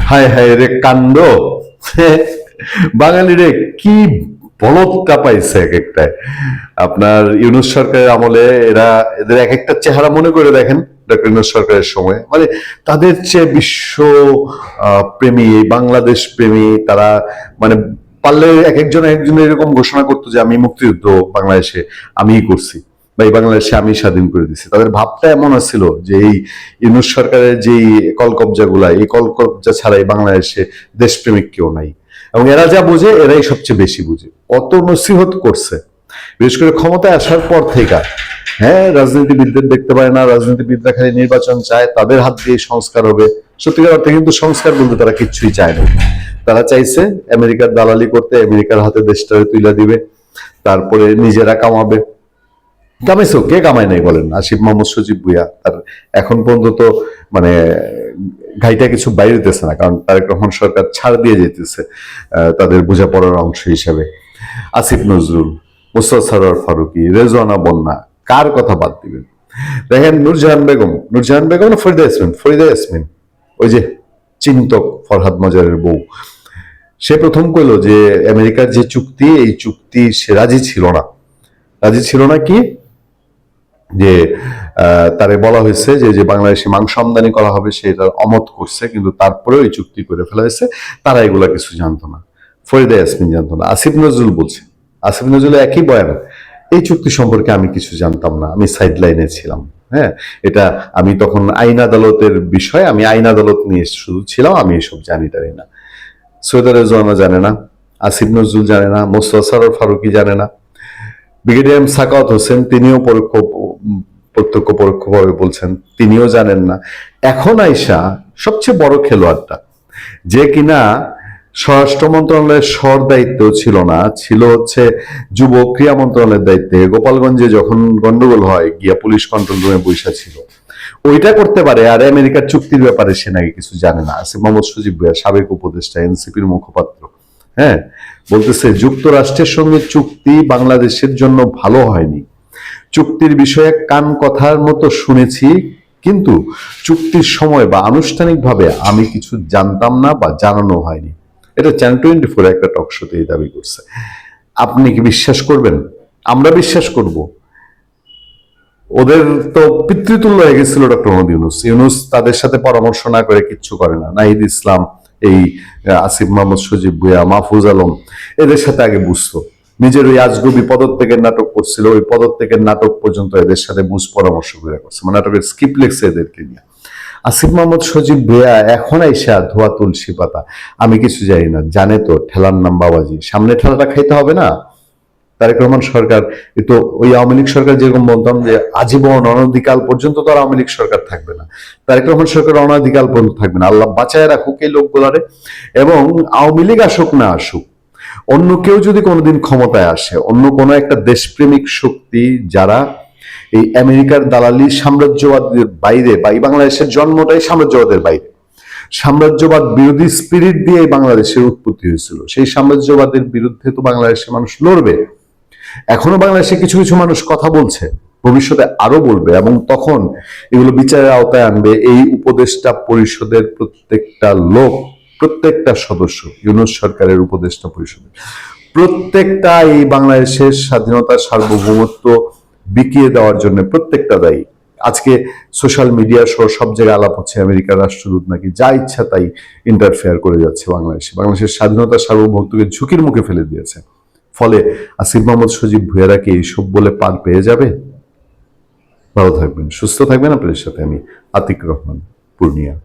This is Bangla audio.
হায় হায় রে কাণ্ড। বাঙালিরে কি বলদটা পাইছে এক একটায়। আপনার ইউনূস সরকারের আমলে এদের এক একটা চেহারা মনে করে দেখেন, ডক্টর ইউনূস সরকারের সময় মানে তাদের চেয়ে বিশ্ব প্রেমী, বাংলাদেশ প্রেমী তারা, মানে পারলে এক একজন এরকম ঘোষণা করতো যে আমি মুক্তিযুদ্ধ বাংলাদেশে আমিই করছি, বা এই বাংলাদেশে আমি স্বাধীন করে দিচ্ছি। তাদের ভাবটা এমন ছিল যে এই ইউনূস সরকারের যে কলকবজা গুলা, এই কলকবজা ছাড়া এই বাংলাদেশে দেশপ্রেমিক কেউ নাই, এবং এরা যা বুঝে এরাই সবচেয়ে বেশি বুঝে। অত নসিহত করছে, বিশেষ করে ক্ষমতায় আসার পর থেকে। হ্যাঁ, রাজনীতিবিদদের দেখতে পারে না, রাজনীতিবিদরা খালি নির্বাচন চায়, তাদের হাত দিয়ে সংস্কার হবে। সত্যিকার অর্থে কিন্তু সংস্কার বলতে তারা কিচ্ছুই চায় না। তারা চাইছে আমেরিকার দালালি করতে, আমেরিকার হাতে দেশটারে তুলে দিবে, তারপরে নিজেরা কামাবে। কামাইছো? কে কামায় নাই বলেন? আসিফ মাহমুদ সজীব ভুঁইয়া তার এখন পর্যন্ত তো মানে ঘাইটা কিছু বাইরেতেছে না, কারণ তারেক রহমান সরকার ছাড় দিয়ে যেতেছে তাদের বোঝাপড়ার অংশ হিসেবে। আসিফ নজরুল, মুস্তাফা সরোয়ার ফারুকী, রেজওয়ানা বন্যা, কার কথা বাদ দিবেন? দেখেন নূরজাহান বেগম না ফরিদা ইয়াসমিন, ওই যে চিন্তক ফরহাদ মজারের বউ, সে প্রথম কইলো যে আমেরিকার যে চুক্তি, এই চুক্তি সে রাজি ছিল না। কি যে তারে বলা হয়েছে যে বাংলাদেশে মাংস আমদানি করা হবে, সে এটা অমত করছে, কিন্তু তারপরেও এই চুক্তি করে ফেলা হয়েছে। তারা এগুলা কিছু জানতো না, ফরিদা ইয়াসমিন জানতো না। আসিফ নজরুল বলছে, আসিফ নজরুল একই বয়ান, এই চুক্তি সম্পর্কে আমি কিছু জানতাম না, আমি সাইড লাইনে ছিলাম। হ্যাঁ, এটা আমি তখন আইন আদালতের বিষয়, আমি আইন আদালত নিয়ে শুধু ছিলাম, আমি এসব জানি টানি না। সৈয়দা রেজওয়ানা জানে না, আসিফ নজরুল জানে না, মোস্তফা সরোয়ার ফারুকী জানে না, ব্রিগেডিয়ার সাকাওয়াত হোসেন তিনিও প্রত্যক্ষ পরোক্ষভাবে বলছেন, তিনিও জানেন না। এখন আইসা সবচেয়ে বড় খেলোয়াড়টা, যে কিনা স্বরাষ্ট্র মন্ত্রণালয়ের স্বর দায়িত্ব ছিল না, ছিল হচ্ছে যুব ক্রীড়া মন্ত্রণালয়ের দায়িত্বে, গোপালগঞ্জে যখন গন্ডগোল হয় গিয়া পুলিশ কন্ট্রোল রুমে বৈশা ছিল, ওইটা করতে পারে। আর আমেরিকার চুক্তির ব্যাপারে সে নাকি কিছু জানে না। আসিফ মাহমুদ সজীব ভুঁইয়া, সাবেক উপদেষ্টা, এনসিপির মুখপাত্র, হ্যাঁ, বলতেছে যুক্তরাষ্ট্রের সঙ্গে চুক্তি বাংলাদেশের জন্য ভালো হয়নি। চুক্তির বিষয়ে কান কথার মতো শুনেছি, কিন্তু চুক্তির সময় বা আনুষ্ঠানিকভাবে আমি কিছু জানতাম না বা জানানো হয়নি। এটা চ্যানেল 24 একটা টক শোতে দাবি করছে। আপনি কি বিশ্বাস করবেন? আমরা বিশ্বাস করব? ওদের তো পিতৃতুল্য হয়ে গেছিল ডক্টর মোহাম্মদ ইউনূস তাদের সাথে পরামর্শ না করে কিচ্ছু করে না। নাহিদ ইসলাম, এই আসিফ মাহমুদ সজীব ভুঁইয়া, মাহফুজ আলম, এদের সাথে আগে বুঝতো। নিজের ওই আজগবি পদত্যাগের নাটক করছিল, ওই পদত্যাগের নাটক পর্যন্ত এদের সাথে বুঝ পরামর্শ করে করছে, মানে নাটকের স্ক্রিপ্ট লেখছে এদেরকে নিয়ে। আসিফ মাহমুদ সজীব ভুঁইয়া এখন আইসা ধোয়া তুলসী পাতা, আমি কিছু জানি না, জানে তো ঠেলার নাম বাবাজি, সামনে ঠেলাটা খাইতে হবে না? তারেক রহমান সরকার, তো ওই আওয়ামী লীগ সরকার যেরকম বলতাম যে আজীবন অনধিকাল পর্যন্ত তো আর আওয়ামী লীগ সরকার থাকবে না, তারেক রহমান সরকার অনধিকাল পর্যন্ত থাকবে না। আল্লাহ বাঁচায় রাখুক এই লোকগুলারে। এবং আওয়ামী লীগ আসুক না আসুক, অন্য কেউ যদি কোনোদিন ক্ষমতায় আসে, অন্য কোনো একটা দেশপ্রেমিক শক্তি যারা এই আমেরিকার দালালি সাম্রাজ্যবাদের বাইরে, বা এই বাংলাদেশের জন্মটাই সাম্রাজ্যবাদের বাইরে, সাম্রাজ্যবাদ বিরোধী স্পিরিট দিয়ে বাংলাদেশের উৎপত্তি হয়েছিল, সেই সাম্রাজ্যবাদের বিরুদ্ধে তো বাংলাদেশের মানুষ লড়বে। এখনো বাংলাদেশে কিছু কিছু মানুষ কথা বলছে, ভবিষ্যতে আরো বলবে, এবং তখন এগুলো বিচারের আওতায় আনবে এই উপদেষ্টা পরিষদের প্রত্যেকটা লোক, প্রত্যেকটা সদস্য, ইউনূস সরকারের উপদেষ্টা পরিষদের প্রত্যেকটা এই বাংলাদেশের স্বাধীনতা সার্বভৌমত্ব বিকিয়ে দেওয়ার জন্য প্রত্যেকটা দায়ী। আজকে সোশ্যাল মিডিয়া সহ সব জায়গায় আলাপ হচ্ছে আমেরিকার রাষ্ট্রদূত নাকি যা ইচ্ছা তাই ইন্টারফেয়ার করে যাচ্ছে বাংলাদেশের স্বাধীনতা সার্বভৌমত্বকে ঝুঁকির মুখে ফেলে দিয়েছে। ফলে আসিফ মাহমুদ সজীব ভুঁইয়ারা কি এইসব বলে পার পেয়ে যাবে? ভালো থাকবেন, সুস্থ থাকবেন। আপনাদের সাথে আমি আতিক রহমান, পূর্ণিয়া।